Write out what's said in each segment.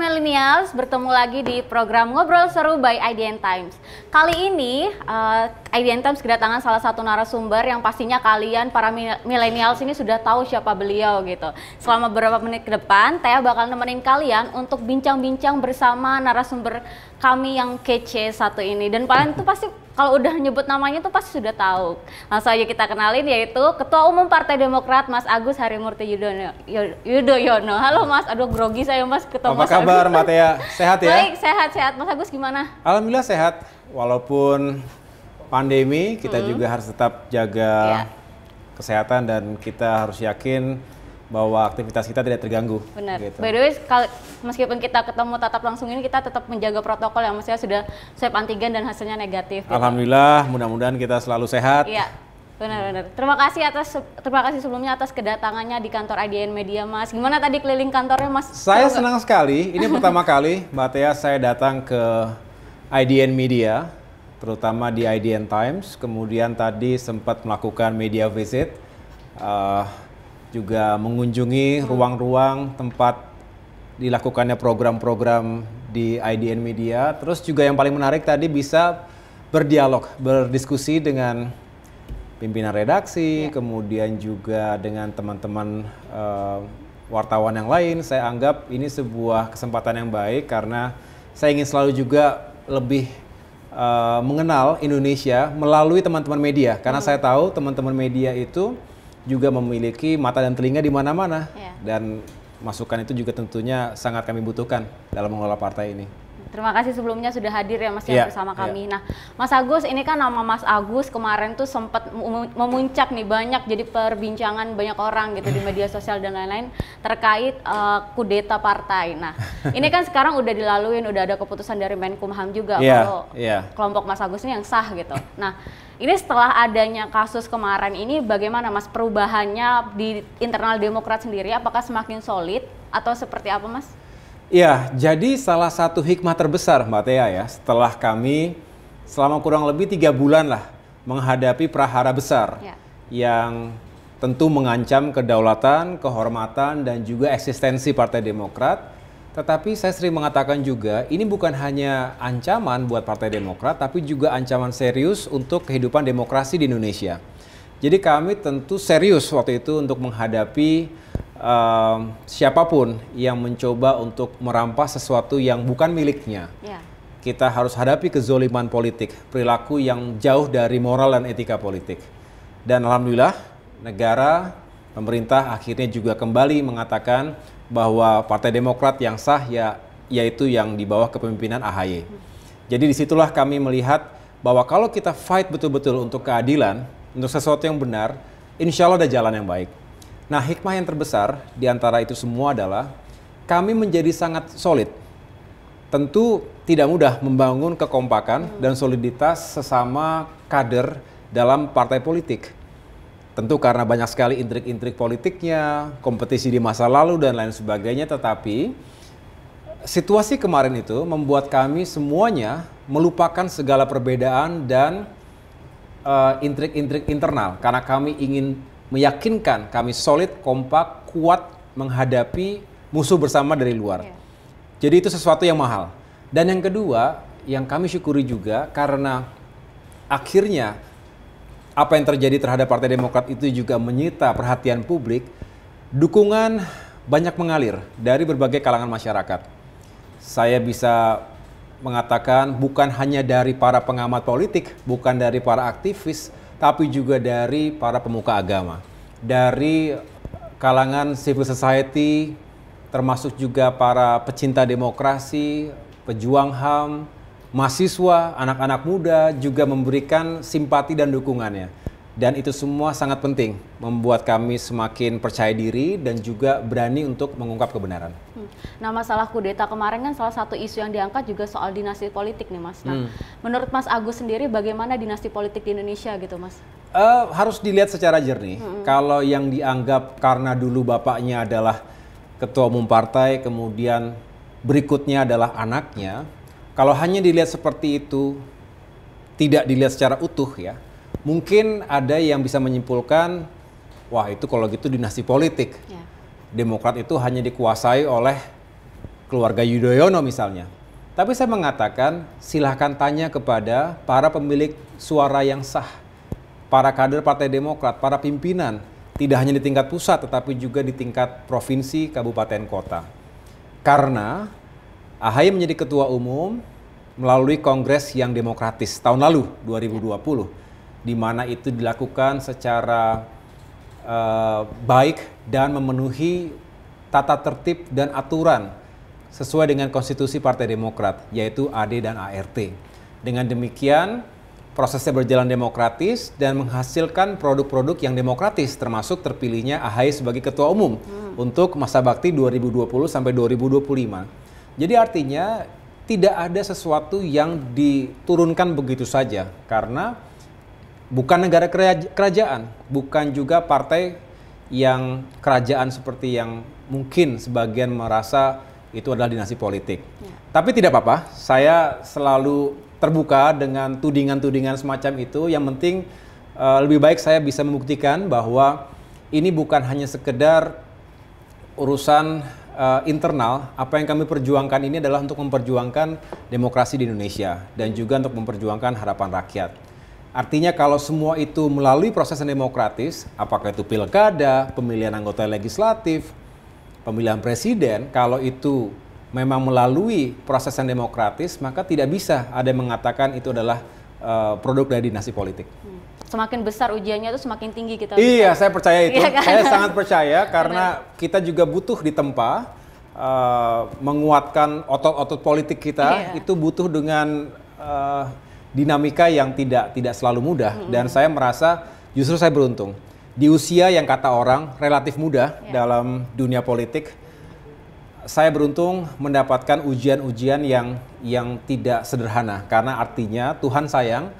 Millennials, bertemu lagi di program Ngobrol Seru by IDN Times. Kali ini IDN Times kedatangan salah satu narasumber yang pastinya kalian para millennials ini sudah tahu siapa beliau gitu. Selama beberapa menit ke depan, Tea bakal nemenin kalian untuk bincang-bincang bersama narasumber kami yang kece satu ini. Dan kalian tuh pasti kalau udah nyebut namanya tuh pasti sudah tahu. Langsung aja kita kenalin, yaitu Ketua Umum Partai Demokrat Mas Agus Harimurti Yudhoyono. Halo Mas, aduh grogi saya Mas ketemu Mas Agus. Apa kabar Mbak Tea? Sehat ya? Baik, sehat-sehat. Mas Agus gimana? Alhamdulillah sehat. Walaupun pandemi, kita juga harus tetap jaga kesehatan dan kita harus yakin bahwa aktivitas kita tidak terganggu. Benar. Gitu. By the way, meskipun kita ketemu tatap langsung ini, kita tetap menjaga protokol yang maksudnya sudah swab antigen dan hasilnya negatif. Gitu. Alhamdulillah, mudah-mudahan kita selalu sehat. Iya, benar-benar. Terima kasih sebelumnya atas kedatangannya di kantor IDN Media, Mas. Gimana tadi keliling kantornya, Mas? Saya senang sekali. Ini pertama kali, Mbak Tea, saya datang ke IDN Media, terutama di IDN Times. Kemudian tadi sempat melakukan media visit. Juga mengunjungi ruang-ruang tempat dilakukannya program-program di IDN Media. Terus juga yang paling menarik tadi bisa berdialog, berdiskusi dengan pimpinan redaksi, kemudian juga dengan teman-teman wartawan yang lain. Saya anggap ini sebuah kesempatan yang baik karena saya ingin selalu juga lebih mengenal Indonesia melalui teman-teman media. Karena saya tahu teman-teman media itu juga memiliki mata dan telinga di mana-mana, dan masukan itu juga tentunya sangat kami butuhkan dalam mengelola partai ini. Terima kasih sebelumnya sudah hadir ya Mas bersama kami. Nah, Mas Agus, ini kan nama Mas Agus kemarin tuh sempat memuncak nih, banyak jadi perbincangan banyak orang gitu di media sosial dan lain-lain terkait kudeta partai. Nah, ini kan sekarang udah dilaluin, udah ada keputusan dari Menkumham juga kalau kelompok Mas Agus ini yang sah gitu. Nah, ini setelah adanya kasus kemarin ini bagaimana Mas perubahannya di internal Demokrat sendiri? Apakah semakin solid atau seperti apa Mas? Ya, jadi salah satu hikmah terbesar Mbak Tea ya, setelah kami selama kurang lebih 3 bulan lah menghadapi prahara besar yang tentu mengancam kedaulatan, kehormatan, dan juga eksistensi Partai Demokrat. Tetapi saya sering mengatakan juga, ini bukan hanya ancaman buat Partai Demokrat, tapi juga ancaman serius untuk kehidupan demokrasi di Indonesia. Jadi kami tentu serius waktu itu untuk menghadapi siapapun yang mencoba untuk merampas sesuatu yang bukan miliknya. Kita harus hadapi kezoliman politik, perilaku yang jauh dari moral dan etika politik. Dan alhamdulillah negara, pemerintah akhirnya juga kembali mengatakan bahwa Partai Demokrat yang sah yaitu yang di bawah kepemimpinan AHY. Jadi disitulah kami melihat bahwa kalau kita fight betul-betul untuk keadilan, untuk sesuatu yang benar, insya Allah ada jalan yang baik. Nah, hikmah yang terbesar di antara itu semua adalah kami menjadi sangat solid. Tentu tidak mudah membangun kekompakan dan soliditas sesama kader dalam partai politik. Tentu karena banyak sekali intrik-intrik politiknya, kompetisi di masa lalu dan lain sebagainya, tetapi situasi kemarin itu membuat kami semuanya melupakan segala perbedaan dan intrik-intrik internal karena kami ingin meyakinkan kami solid, kompak, kuat menghadapi musuh bersama dari luar. Jadi itu sesuatu yang mahal. Dan yang kedua, yang kami syukuri juga karena akhirnya apa yang terjadi terhadap Partai Demokrat itu juga menyita perhatian publik, dukungan banyak mengalir dari berbagai kalangan masyarakat. Saya bisa mengatakan bukan hanya dari para pengamat politik, bukan dari para aktivis, tapi juga dari para pemuka agama, dari kalangan civil society, termasuk juga para pecinta demokrasi, pejuang HAM, mahasiswa, anak-anak muda juga memberikan simpati dan dukungannya. Dan itu semua sangat penting, membuat kami semakin percaya diri dan juga berani untuk mengungkap kebenaran. Nah, masalah kudeta kemarin kan salah satu isu yang diangkat juga soal dinasti politik nih Mas. Nah, menurut Mas Agus sendiri bagaimana dinasti politik di Indonesia gitu Mas? Harus dilihat secara jernih. Kalau yang dianggap karena dulu bapaknya adalah ketua umum partai, kemudian berikutnya adalah anaknya, kalau hanya dilihat seperti itu, tidak dilihat secara utuh ya, mungkin ada yang bisa menyimpulkan, wah itu kalau gitu dinasti politik. Demokrat itu hanya dikuasai oleh keluarga Yudhoyono misalnya. Tapi saya mengatakan silahkan tanya kepada para pemilik suara yang sah, para kader Partai Demokrat, para pimpinan, tidak hanya di tingkat pusat tetapi juga di tingkat provinsi, kabupaten, kota. Karena AHY menjadi ketua umum melalui kongres yang demokratis tahun lalu 2020, di mana itu dilakukan secara baik dan memenuhi tata tertib dan aturan sesuai dengan konstitusi Partai Demokrat, yaitu AD dan ART. Dengan demikian, prosesnya berjalan demokratis dan menghasilkan produk-produk yang demokratis, termasuk terpilihnya AHY sebagai ketua umum untuk masa bakti 2020 sampai 2025. Jadi artinya tidak ada sesuatu yang diturunkan begitu saja, karena bukan negara kerajaan, bukan juga partai yang kerajaan seperti yang mungkin sebagian merasa itu adalah dinasti politik. Tapi tidak apa-apa, saya selalu terbuka dengan tudingan-tudingan semacam itu. Yang penting lebih baik saya bisa membuktikan bahwa ini bukan hanya sekedar urusan internal. Apa yang kami perjuangkan ini adalah untuk memperjuangkan demokrasi di Indonesia dan juga untuk memperjuangkan harapan rakyat. Artinya kalau semua itu melalui proses yang demokratis, apakah itu pilkada, pemilihan anggota legislatif, pemilihan presiden, kalau itu memang melalui proses yang demokratis, maka tidak bisa ada yang mengatakan itu adalah produk dari dinasti politik. Semakin besar ujiannya itu semakin tinggi kita. Iya, bisa. saya percaya itu. Iya kan? Saya sangat percaya karena kita juga butuh ditempa, menguatkan otot-otot politik kita. Itu butuh dengan dinamika yang tidak selalu mudah. Dan saya merasa justru saya beruntung. Di usia yang kata orang relatif muda dalam dunia politik, saya beruntung mendapatkan ujian-ujian yang tidak sederhana. Karena artinya Tuhan sayang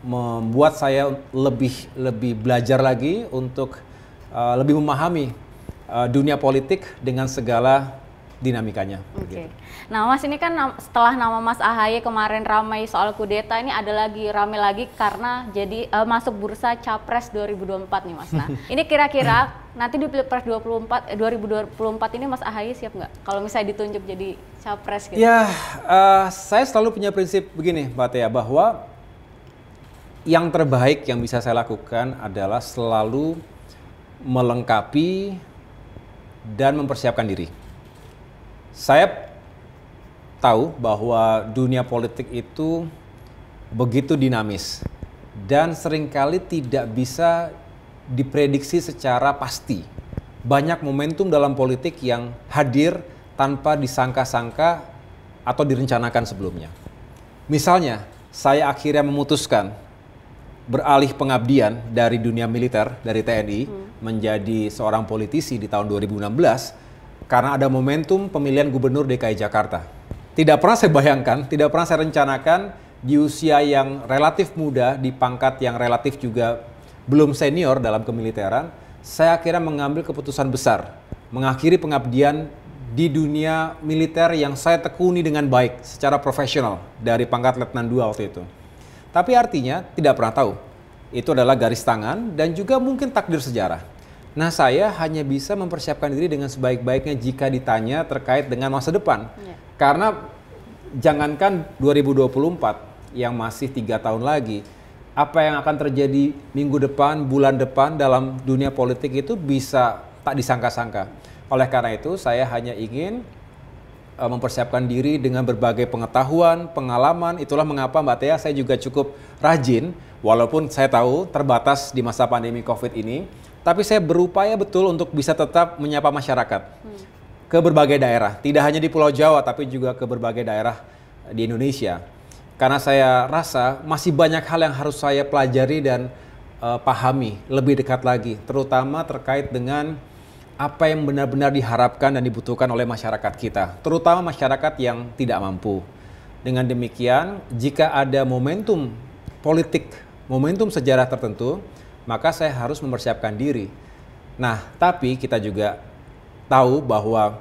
membuat saya lebih belajar lagi untuk lebih memahami dunia politik dengan segala dinamikanya. Oke. Nah, Mas, ini kan setelah nama Mas AHY kemarin ramai soal kudeta, ini ada lagi ramai lagi karena jadi masuk bursa Capres 2024 nih, Mas. Nah, ini kira-kira nanti di Pilpres 2024 ini Mas AHY siap nggak kalau misalnya ditunjuk jadi Capres gitu? Ya, saya selalu punya prinsip begini, Mbak Tia, bahwa yang terbaik yang bisa saya lakukan adalah selalu melengkapi dan mempersiapkan diri. Saya tahu bahwa dunia politik itu begitu dinamis dan seringkali tidak bisa diprediksi secara pasti. Banyak momentum dalam politik yang hadir tanpa disangka-sangka atau direncanakan sebelumnya. Misalnya, saya akhirnya memutuskan beralih pengabdian dari dunia militer, dari TNI, menjadi seorang politisi di tahun 2016 karena ada momentum pemilihan gubernur DKI Jakarta. Tidak pernah saya bayangkan, tidak pernah saya rencanakan di usia yang relatif muda, di pangkat yang relatif juga belum senior dalam kemiliteran, saya akhirnya mengambil keputusan besar, mengakhiri pengabdian di dunia militer yang saya tekuni dengan baik secara profesional dari pangkat Letnan II waktu itu. Tapi artinya tidak pernah tahu. Itu adalah garis tangan dan juga mungkin takdir sejarah. Nah, saya hanya bisa mempersiapkan diri dengan sebaik-baiknya jika ditanya terkait dengan masa depan. Karena jangankan 2024 yang masih 3 tahun lagi, apa yang akan terjadi minggu depan, bulan depan dalam dunia politik itu bisa tak disangka-sangka. Oleh karena itu, saya hanya ingin mempersiapkan diri dengan berbagai pengetahuan, pengalaman. Itulah mengapa Mbak Tia, saya juga cukup rajin, walaupun saya tahu terbatas di masa pandemi COVID ini, tapi saya berupaya betul untuk bisa tetap menyapa masyarakat ke berbagai daerah. Tidak hanya di Pulau Jawa, tapi juga ke berbagai daerah di Indonesia. Karena saya rasa masih banyak hal yang harus saya pelajari dan pahami lebih dekat lagi. Terutama terkait dengan apa yang benar-benar diharapkan dan dibutuhkan oleh masyarakat kita. Terutama masyarakat yang tidak mampu. Dengan demikian, jika ada momentum politik, momentum sejarah tertentu, maka saya harus mempersiapkan diri. Nah, tapi kita juga tahu bahwa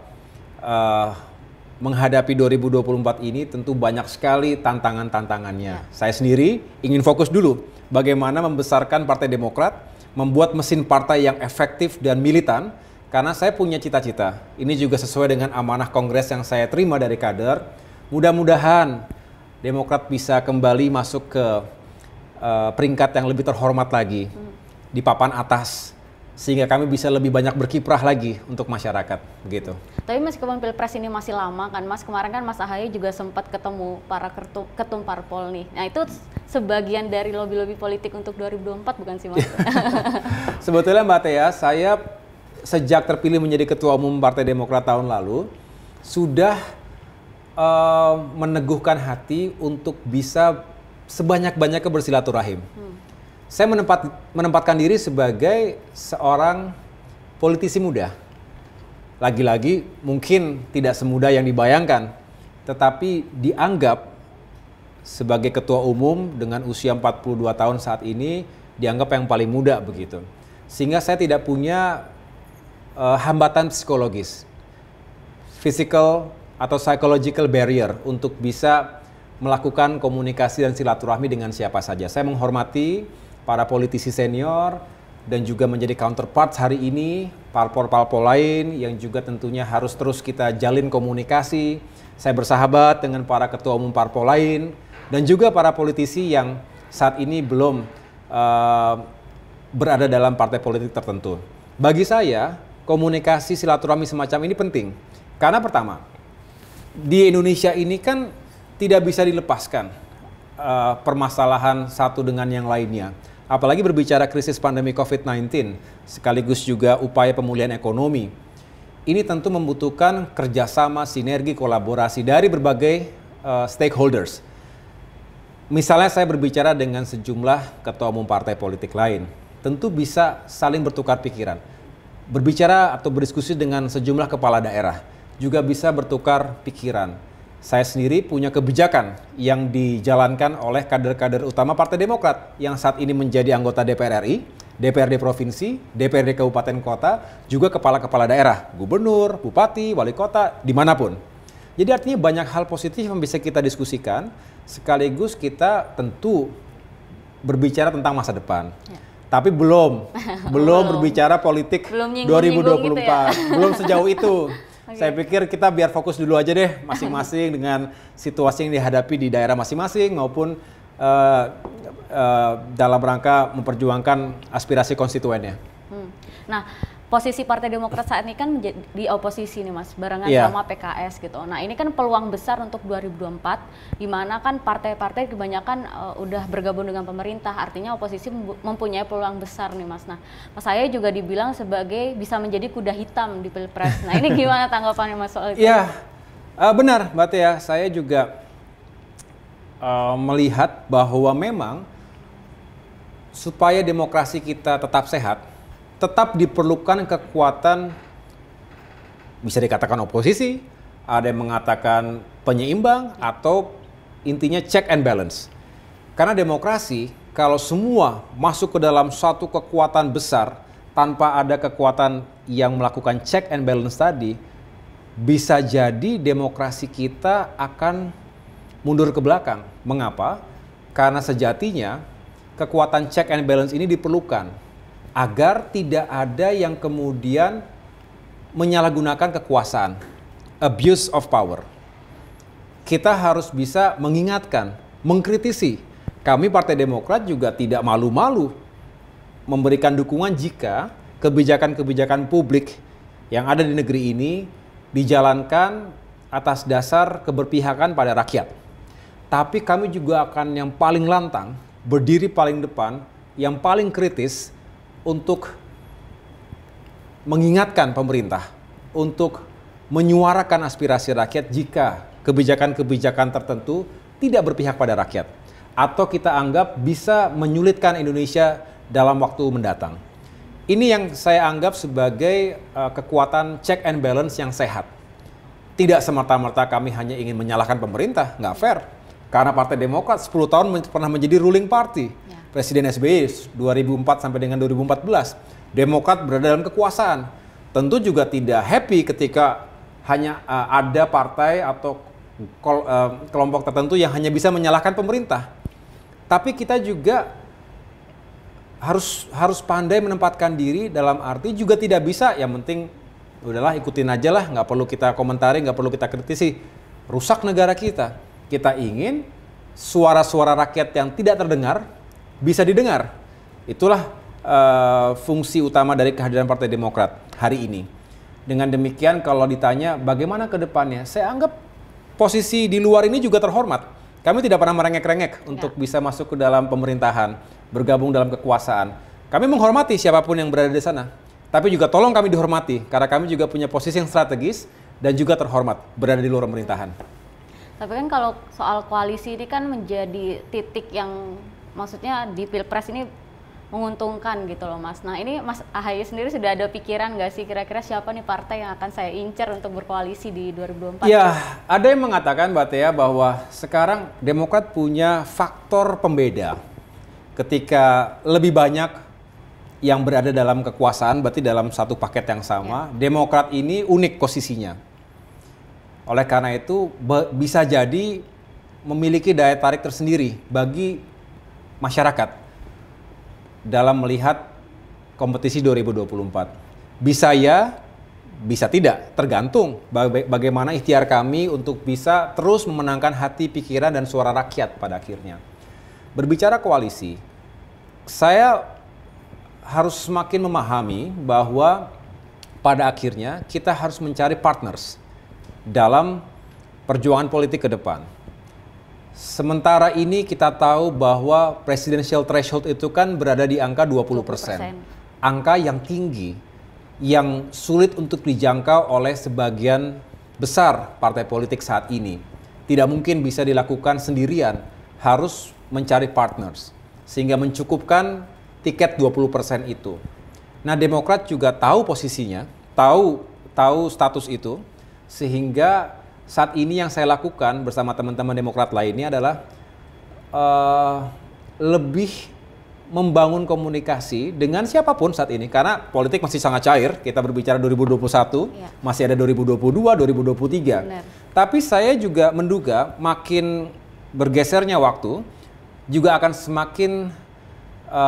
menghadapi 2024 ini tentu banyak sekali tantangan-tantangannya. Saya sendiri ingin fokus dulu bagaimana membesarkan Partai Demokrat, membuat mesin partai yang efektif dan militan, karena saya punya cita-cita. Ini juga sesuai dengan amanah Kongres yang saya terima dari kader. Mudah-mudahan Demokrat bisa kembali masuk ke peringkat yang lebih terhormat lagi di papan atas, sehingga kami bisa lebih banyak berkiprah lagi untuk masyarakat, begitu. Tapi meskipun Pilpres ini masih lama kan Mas, kemarin kan Mas Ahaye juga sempat ketemu para ketum parpol nih. Nah itu sebagian dari lobby-lobby politik untuk 2024 bukan sih Mas? Sebetulnya Mbak Tia, saya sejak terpilih menjadi Ketua Umum Partai Demokrat tahun lalu, sudah meneguhkan hati untuk bisa sebanyak-banyaknya bersilaturahim. Saya menempatkan diri sebagai seorang politisi muda. Lagi-lagi mungkin tidak semudah yang dibayangkan, tetapi dianggap sebagai ketua umum dengan usia 42 tahun saat ini dianggap yang paling muda begitu. Sehingga saya tidak punya hambatan psikologis, physical atau psychological barrier untuk bisa melakukan komunikasi dan silaturahmi dengan siapa saja. Saya menghormati para politisi senior dan juga menjadi counterpart hari ini parpol-parpol lain yang juga tentunya harus terus kita jalin komunikasi. Saya bersahabat dengan para ketua umum parpol lain dan juga para politisi yang saat ini belum berada dalam partai politik tertentu. Bagi saya, komunikasi silaturahmi semacam ini penting. Karena pertama, di Indonesia ini kan tidak bisa dilepaskan permasalahan satu dengan yang lainnya. Apalagi berbicara krisis pandemi COVID-19, sekaligus juga upaya pemulihan ekonomi. Ini tentu membutuhkan kerjasama, sinergi, kolaborasi dari berbagai stakeholders. Misalnya saya berbicara dengan sejumlah ketua umum partai politik lain, tentu bisa saling bertukar pikiran. Berbicara atau berdiskusi dengan sejumlah kepala daerah, juga bisa bertukar pikiran. Saya sendiri punya kebijakan yang dijalankan oleh kader-kader utama Partai Demokrat yang saat ini menjadi anggota DPR RI, DPRD Provinsi, DPRD Kabupaten Kota, juga kepala-kepala daerah, gubernur, bupati, wali kota, dimanapun. Jadi artinya banyak hal positif yang bisa kita diskusikan, sekaligus kita tentu berbicara tentang masa depan. Ya. Tapi belum berbicara politik 2024, gitu ya? Belum sejauh itu. Okay. Saya pikir kita biar fokus dulu aja deh masing-masing dengan situasi yang dihadapi di daerah masing-masing maupun dalam rangka memperjuangkan aspirasi konstituennya. Nah, posisi Partai Demokrat saat ini kan menjadi di oposisi nih Mas, barengan sama PKS gitu. Nah ini kan peluang besar untuk 2024, di mana kan partai-partai kebanyakan udah bergabung dengan pemerintah, artinya oposisi mempunyai peluang besar nih Mas. Nah, Mas Ahaye juga dibilang sebagai bisa menjadi kuda hitam di Pilpres. Nah ini gimana tanggapannya Mas soal itu? Iya, benar Mbak Tia, saya juga melihat bahwa memang supaya demokrasi kita tetap sehat, tetap diperlukan kekuatan, bisa dikatakan oposisi, ada yang mengatakan penyeimbang, atau intinya check and balance. Karena demokrasi, kalau semua masuk ke dalam suatu kekuatan besar, tanpa ada kekuatan yang melakukan check and balance tadi, bisa jadi demokrasi kita akan mundur ke belakang. Mengapa? Karena sejatinya kekuatan check and balance ini diperlukan agar tidak ada yang kemudian menyalahgunakan kekuasaan, abuse of power. Kita harus bisa mengingatkan, mengkritisi. Kami Partai Demokrat juga tidak malu-malu memberikan dukungan jika kebijakan-kebijakan publik yang ada di negeri ini dijalankan atas dasar keberpihakan pada rakyat. Tapi kami juga akan yang paling lantang, berdiri paling depan, yang paling kritis, untuk mengingatkan pemerintah, untuk menyuarakan aspirasi rakyat jika kebijakan-kebijakan tertentu tidak berpihak pada rakyat, atau kita anggap bisa menyulitkan Indonesia dalam waktu mendatang. Ini yang saya anggap sebagai kekuatan check and balance yang sehat. Tidak semata-mata kami hanya ingin menyalahkan pemerintah, nggak fair. Karena Partai Demokrat 10 tahun pernah menjadi ruling party. Presiden SBY 2004 sampai dengan 2014, Demokrat berada dalam kekuasaan. Tentu juga tidak happy ketika hanya ada partai atau kelompok tertentu yang hanya bisa menyalahkan pemerintah. Tapi kita juga harus pandai menempatkan diri, dalam arti juga tidak bisa yang penting udahlah ikutin aja lah, nggak perlu kita komentari, nggak perlu kita kritisi. Rusak negara kita. Kita ingin suara-suara rakyat yang tidak terdengar bisa didengar. Itulah fungsi utama dari kehadiran Partai Demokrat hari ini. Dengan demikian kalau ditanya bagaimana ke depannya, saya anggap posisi di luar ini juga terhormat. Kami tidak pernah merengek-rengek untuk bisa masuk ke dalam pemerintahan, bergabung dalam kekuasaan. Kami menghormati siapapun yang berada di sana. Tapi juga tolong kami dihormati, karena kami juga punya posisi yang strategis dan juga terhormat berada di luar pemerintahan. Tapi kan kalau soal koalisi ini kan menjadi titik yang maksudnya di Pilpres ini menguntungkan gitu loh Mas. Nah ini Mas AHY sendiri sudah ada pikiran nggak sih kira-kira siapa nih partai yang akan saya incar untuk berkoalisi di 2024? Ya, ada yang mengatakan Mbak Tia bahwa sekarang Demokrat punya faktor pembeda. Ketika lebih banyak yang berada dalam kekuasaan, berarti dalam satu paket yang sama, Demokrat ini unik posisinya. Oleh karena itu, bisa jadi memiliki daya tarik tersendiri bagi masyarakat dalam melihat kompetisi 2024. Bisa ya, bisa tidak, tergantung bagaimana ikhtiar kami untuk bisa terus memenangkan hati, pikiran, dan suara rakyat pada akhirnya. Berbicara koalisi, saya harus semakin memahami bahwa pada akhirnya kita harus mencari partners dalam perjuangan politik ke depan. Sementara ini kita tahu bahwa presidential threshold itu kan berada di angka 20%. Angka yang tinggi, yang sulit untuk dijangkau oleh sebagian besar partai politik saat ini. Tidak mungkin bisa dilakukan sendirian, harus mencari partners. Sehingga mencukupkan tiket 20% itu. Nah, Demokrat juga tahu posisinya, tahu status itu, sehingga saat ini yang saya lakukan bersama teman-teman Demokrat lainnya adalah lebih membangun komunikasi dengan siapapun saat ini, karena politik masih sangat cair. Kita berbicara 2021, masih ada 2022, 2023. Benar. Tapi saya juga menduga makin bergesernya waktu juga akan semakin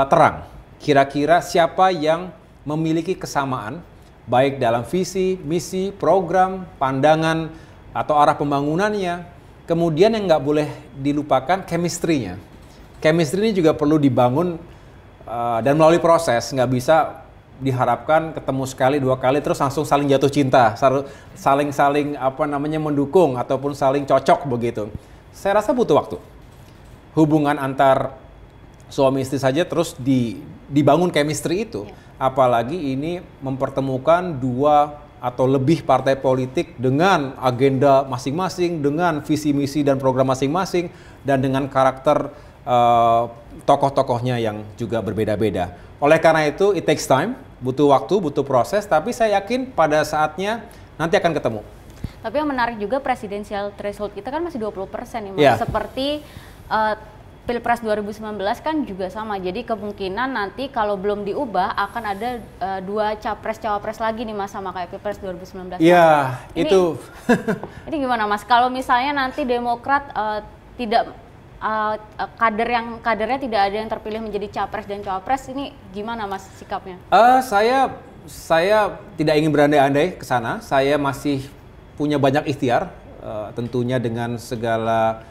terang kira-kira siapa yang memiliki kesamaan baik dalam visi, misi, program, pandangan atau arah pembangunannya. Kemudian yang nggak boleh dilupakan chemistry-nya. Chemistry ini juga perlu dibangun dan melalui proses, nggak bisa diharapkan ketemu sekali dua kali terus langsung saling jatuh cinta, saling mendukung ataupun saling cocok begitu. Saya rasa butuh waktu. Hubungan antar suami istri saja terus dibangun chemistry itu, apalagi ini mempertemukan dua atau lebih partai politik dengan agenda masing-masing, dengan visi misi dan program masing-masing, dan dengan karakter tokoh-tokohnya yang juga berbeda-beda. Oleh karena itu, it takes time, butuh waktu, butuh proses, tapi saya yakin pada saatnya nanti akan ketemu. Tapi yang menarik juga presidensial threshold kita kan masih 20% nih, seperti Pilpres 2019 kan juga sama, jadi kemungkinan nanti kalau belum diubah akan ada dua capres-cawapres lagi nih Mas, sama kayak Pilpres 2019. Iya, itu. Ini gimana Mas, kalau misalnya nanti Demokrat tidak kadernya tidak ada yang terpilih menjadi capres dan cawapres, ini gimana Mas sikapnya? Saya tidak ingin berandai-andai ke sana. Saya masih punya banyak ikhtiar, tentunya dengan segala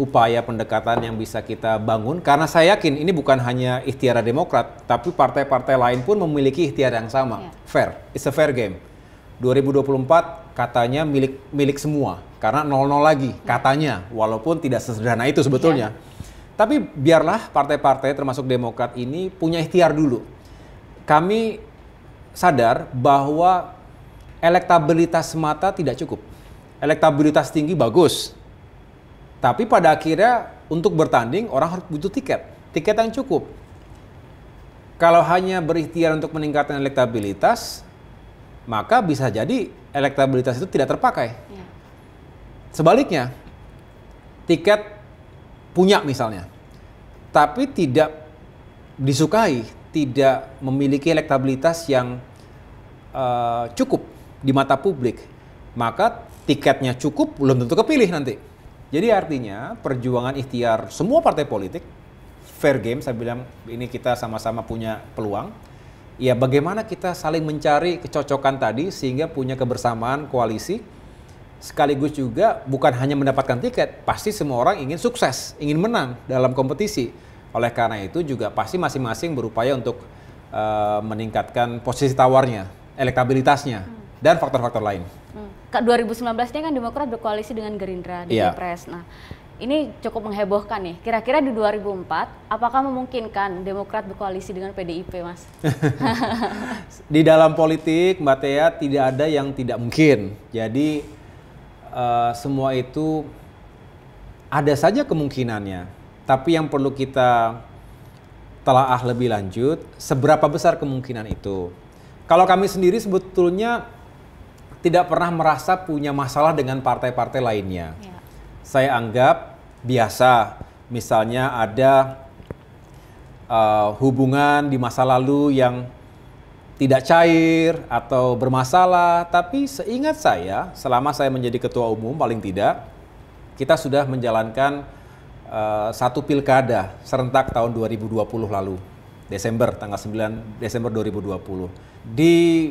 upaya pendekatan yang bisa kita bangun, karena saya yakin ini bukan hanya ikhtiar Demokrat, tapi partai-partai lain pun memiliki ikhtiar yang sama. Fair, it's a fair game. 2024 katanya milik semua, karena 0-0 lagi katanya, walaupun tidak sesederhana itu sebetulnya. Tapi biarlah partai-partai termasuk Demokrat ini punya ikhtiar dulu. Kami sadar bahwa elektabilitas semata tidak cukup. Elektabilitas tinggi bagus, tapi pada akhirnya untuk bertanding orang harus butuh tiket yang cukup. Kalau hanya berikhtiar untuk meningkatkan elektabilitas, maka bisa jadi elektabilitas itu tidak terpakai. Sebaliknya, tiket punya misalnya, tapi tidak disukai, tidak memiliki elektabilitas yang cukup di mata publik, maka tiketnya cukup belum tentu kepilih nanti. Jadi artinya perjuangan ikhtiar semua partai politik, fair game, saya bilang ini kita sama-sama punya peluang. ya bagaimana kita saling mencari kecocokan tadi sehingga punya kebersamaan koalisi, sekaligus juga bukan hanya mendapatkan tiket, pasti semua orang ingin sukses, ingin menang dalam kompetisi. Oleh karena itu juga pasti masing-masing berupaya untuk meningkatkan posisi tawarnya, elektabilitasnya, dan faktor-faktor lain. 2019-nya kan Demokrat berkoalisi dengan Gerindra di Pilpres. Nah, ini cukup menghebohkan nih. Kira-kira di 2004, apakah memungkinkan Demokrat berkoalisi dengan PDIP, Mas? Di dalam politik, Mbak Tea, tidak ada yang tidak mungkin. Jadi, semua itu ada saja kemungkinannya. Tapi yang perlu kita telaah lebih lanjut, seberapa besar kemungkinan itu. Kalau kami sendiri sebetulnya tidak pernah merasa punya masalah dengan partai-partai lainnya. Ya. Saya anggap biasa, misalnya ada hubungan di masa lalu yang tidak cair atau bermasalah, tapi seingat saya, selama saya menjadi ketua umum paling tidak, kita sudah menjalankan satu pilkada serentak tahun 2020 lalu, tanggal 9 Desember 2020. Di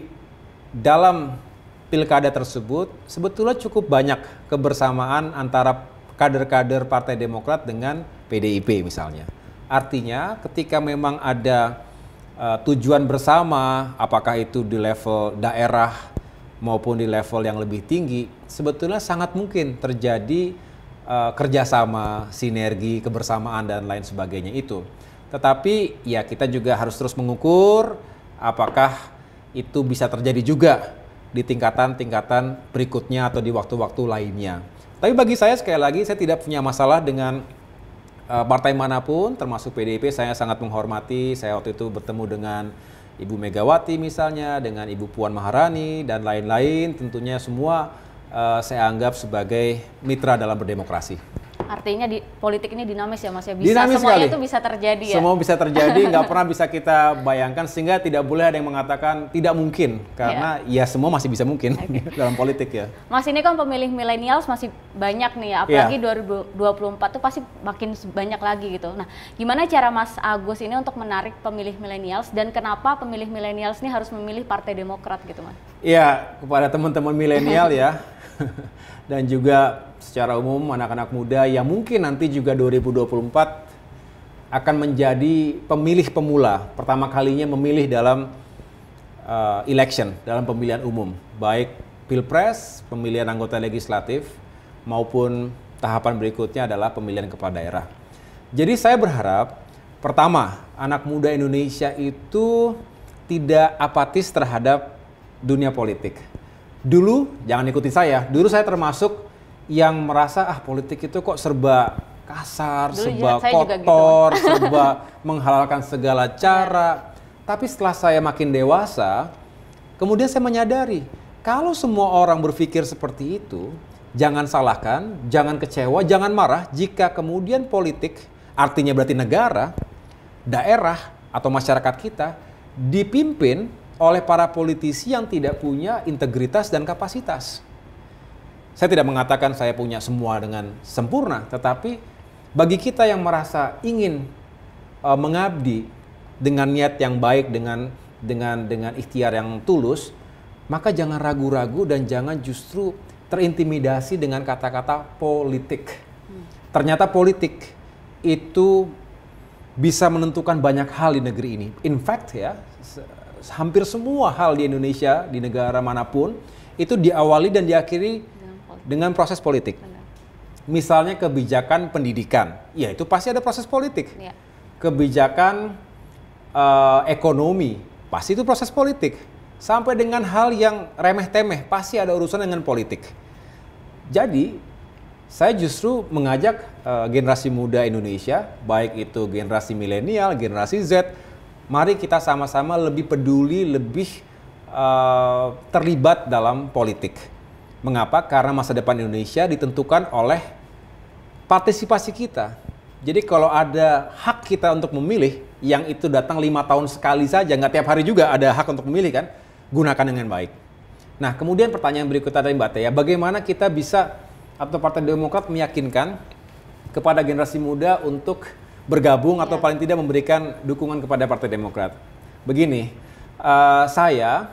dalam pilkada tersebut sebetulnya cukup banyak kebersamaan antara kader-kader Partai Demokrat dengan PDIP misalnya. Artinya ketika memang ada tujuan bersama, apakah itu di level daerah maupun di level yang lebih tinggi, sebetulnya sangat mungkin terjadi kerjasama, sinergi, kebersamaan, dan lain sebagainya itu. Tetapi ya kita juga harus terus mengukur apakah itu bisa terjadi juga di tingkatan-tingkatan berikutnya atau di waktu-waktu lainnya. Tapi bagi saya sekali lagi, saya tidak punya masalah dengan partai manapun, termasuk PDIP. Saya sangat menghormati. Saya waktu itu bertemu dengan Ibu Megawati misalnya, dengan Ibu Puan Maharani, dan lain-lain. Tentunya semua saya anggap sebagai mitra dalam berdemokrasi. Artinya di politik ini dinamis ya Mas ya, bisa dinamis semuanya sekali. Itu bisa terjadi ya. Semua bisa terjadi, nggak pernah bisa kita bayangkan, sehingga tidak boleh ada yang mengatakan tidak mungkin, karena ya semua masih bisa mungkin dalam politik ya. Mas, ini kan pemilih milenials masih banyak nih ya, apalagi 2024 tuh pasti makin banyak lagi gitu. Nah, gimana cara Mas Agus ini untuk menarik pemilih milenials, dan kenapa pemilih milenials ini harus memilih Partai Demokrat gitu Mas? Iya, kepada teman-teman milenial ya. Dan juga secara umum anak-anak muda yang mungkin nanti juga 2024 akan menjadi pemilih pemula, pertama kalinya memilih dalam election, dalam pemilihan umum, baik pilpres, pemilihan anggota legislatif, maupun tahapan berikutnya adalah pemilihan kepala daerah. Jadi saya berharap, pertama, anak muda Indonesia itu tidak apatis terhadap dunia politik. Dulu, jangan ikuti saya, dulu saya termasuk yang merasa politik itu kok serba kasar, dulu serba kotor, gitu. Serba menghalalkan segala cara. Tapi setelah saya makin dewasa, kemudian saya menyadari, kalau semua orang berpikir seperti itu, jangan salahkan, jangan kecewa, jangan marah jika kemudian politik, artinya berarti negara, daerah, atau masyarakat kita, dipimpin oleh para politisi yang tidak punya integritas dan kapasitas. Saya tidak mengatakan saya punya semua dengan sempurna, tetapi bagi kita yang merasa ingin mengabdi dengan niat yang baik, dengan ikhtiar yang tulus, maka jangan ragu-ragu dan jangan justru terintimidasi dengan kata-kata politik. Ternyata politik itu bisa menentukan banyak hal di negeri ini. In fact ya, hampir semua hal di Indonesia, di negara manapun, itu diawali dan diakhiri dengan proses politik. Benar. Misalnya kebijakan pendidikan, ya itu pasti ada proses politik. Ya. Kebijakan ekonomi, pasti itu proses politik. Sampai dengan hal yang remeh-temeh, pasti ada urusan dengan politik. Jadi, saya justru mengajak generasi muda Indonesia, baik itu generasi milenial, generasi Z, mari kita sama-sama lebih peduli, lebih terlibat dalam politik. Mengapa? Karena masa depan Indonesia ditentukan oleh partisipasi kita. Jadi kalau ada hak kita untuk memilih, yang itu datang 5 tahun sekali saja, nggak tiap hari juga ada hak untuk memilih kan, gunakan dengan baik. Nah, kemudian pertanyaan berikutnya dari Mbak Tea, bagaimana kita bisa, atau Partai Demokrat meyakinkan kepada generasi muda untuk bergabung atau paling tidak memberikan dukungan kepada Partai Demokrat. Begini, Saya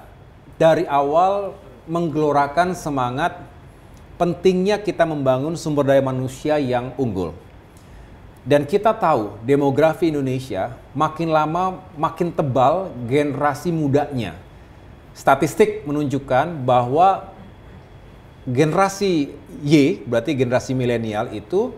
dari awal menggelorakan semangat pentingnya kita membangun sumber daya manusia yang unggul. Dan kita tahu demografi Indonesia makin lama makin tebal generasi mudanya. Statistik menunjukkan bahwa generasi Y, berarti generasi milenial itu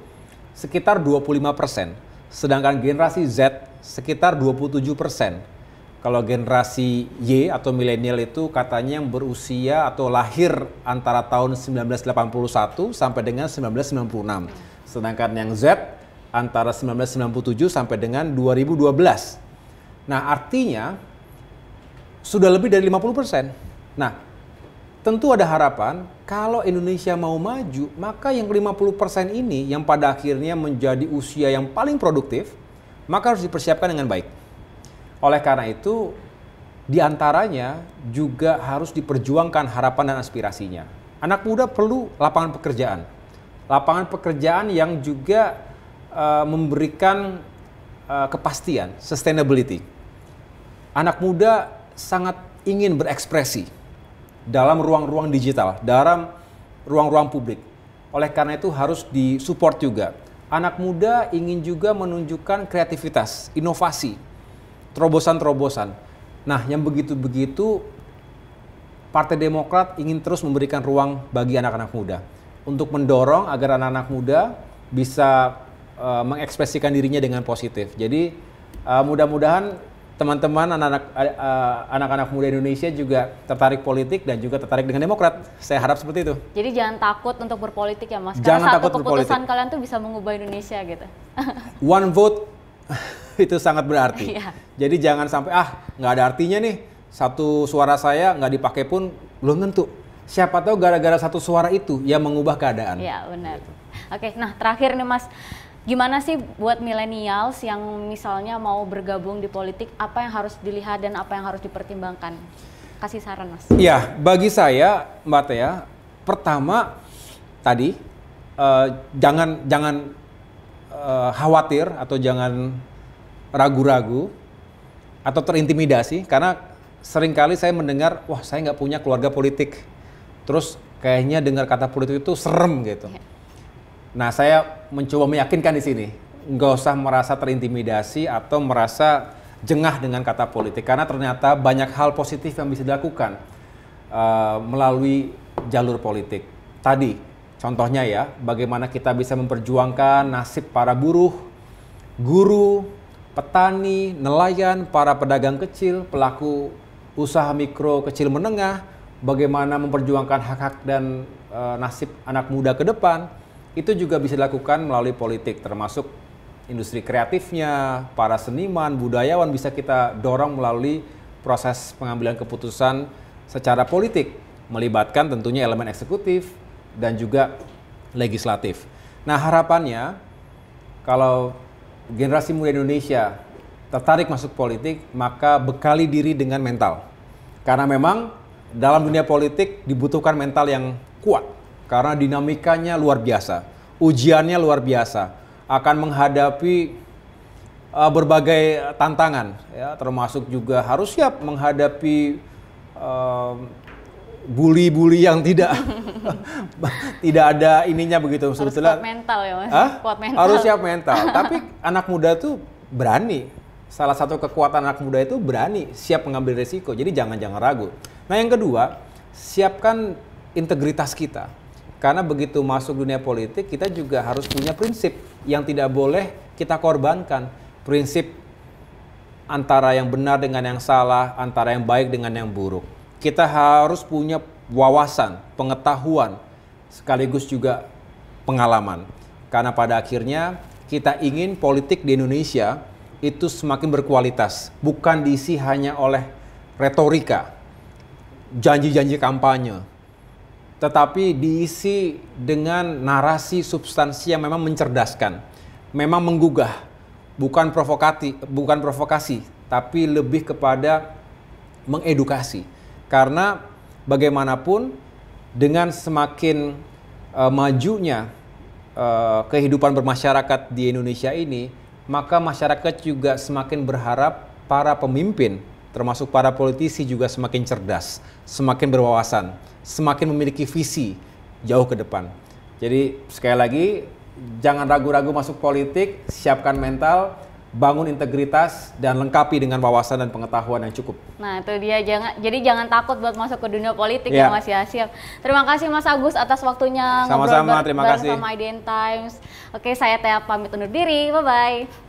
sekitar 25%. Sedangkan generasi Z sekitar 27%. Kalau generasi Y atau milenial itu katanya yang berusia atau lahir antara tahun 1981 sampai dengan 1996. Sedangkan yang Z antara 1997 sampai dengan 2012. Nah, artinya sudah lebih dari 50%. Nah, tentu ada harapan kalau Indonesia mau maju, maka yang 50% ini yang pada akhirnya menjadi usia yang paling produktif, maka harus dipersiapkan dengan baik. Oleh karena itu, diantaranya juga harus diperjuangkan harapan dan aspirasinya. Anak muda perlu lapangan pekerjaan. Lapangan pekerjaan yang juga memberikan kepastian, sustainability. Anak muda sangat ingin berekspresi dalam ruang-ruang digital, dalam ruang-ruang publik. Oleh karena itu harus disupport juga. Anak muda ingin juga menunjukkan kreativitas, inovasi, terobosan-terobosan. Nah, yang begitu-begitu Partai Demokrat ingin terus memberikan ruang bagi anak-anak muda untuk mendorong agar anak-anak muda bisa mengekspresikan dirinya dengan positif. Jadi mudah-mudahan teman-teman anak-anak muda Indonesia juga tertarik politik dan juga tertarik dengan Demokrat. Saya harap seperti itu. Jadi jangan takut untuk berpolitik ya Mas. Jangan karena takut satu keputusan berpolitik. kalian tuh bisa mengubah Indonesia gitu. One vote itu sangat berarti. Iya. Jadi jangan sampai nggak ada artinya nih, satu suara saya nggak dipakai pun belum tentu. Siapa tahu gara-gara satu suara itu yang mengubah keadaan. Iya benar. Oke, nah terakhir nih Mas, gimana sih buat millennials yang misalnya mau bergabung di politik, apa yang harus dilihat dan apa yang harus dipertimbangkan? Kasih saran Mas. Iya, bagi saya Mbak Tia, pertama tadi jangan khawatir atau jangan ragu-ragu atau terintimidasi, karena seringkali saya mendengar, wah saya nggak punya keluarga politik, terus kayaknya dengar kata politik itu serem gitu. Nah, saya mencoba meyakinkan di sini, nggak usah merasa terintimidasi atau merasa jengah dengan kata politik, karena ternyata banyak hal positif yang bisa dilakukan melalui jalur politik. Tadi, contohnya ya, bagaimana kita bisa memperjuangkan nasib para buruh, guru, petani, nelayan, para pedagang kecil, pelaku usaha mikro kecil menengah, bagaimana memperjuangkan hak-hak dan nasib anak muda ke depan. Itu juga bisa dilakukan melalui politik, termasuk industri kreatifnya, para seniman, budayawan bisa kita dorong melalui proses pengambilan keputusan secara politik, melibatkan tentunya elemen eksekutif dan juga legislatif. Nah, harapannya kalau generasi muda Indonesia tertarik masuk politik, maka bekali diri dengan mental. Karena memang dalam dunia politik dibutuhkan mental yang kuat. Karena dinamikanya luar biasa, ujiannya luar biasa, akan menghadapi berbagai tantangan, ya, termasuk juga harus siap menghadapi bully-bully yang tidak ada ininya begitu. Harus kuat mental ya Mas. Kuat mental. Harus siap mental. Tapi anak muda tuh berani. Salah satu kekuatan anak muda itu berani, siap mengambil resiko. Jadi jangan ragu. Nah, yang kedua, siapkan integritas kita. Karena begitu masuk dunia politik, kita juga harus punya prinsip yang tidak boleh kita korbankan. Prinsip antara yang benar dengan yang salah, antara yang baik dengan yang buruk. Kita harus punya wawasan, pengetahuan, sekaligus juga pengalaman. Karena pada akhirnya kita ingin politik di Indonesia itu semakin berkualitas. Bukan diisi hanya oleh retorika, janji-janji kampanye, tetapi diisi dengan narasi substansi yang memang mencerdaskan, memang menggugah, bukan provokasi, tapi lebih kepada mengedukasi. Karena bagaimanapun dengan semakin majunya kehidupan bermasyarakat di Indonesia ini, maka masyarakat juga semakin berharap para pemimpin, termasuk para politisi juga semakin cerdas, semakin berwawasan, semakin memiliki visi jauh ke depan. Jadi sekali lagi, jangan ragu-ragu masuk politik, siapkan mental, bangun integritas, dan lengkapi dengan wawasan dan pengetahuan yang cukup. Nah itu dia, jangan takut buat masuk ke dunia politik ya Mas Yasyaf. Terima kasih Mas Agus atas waktunya Sama-sama, terima kasih. sama IDN Times. Oke, saya Tea pamit undur diri, bye-bye.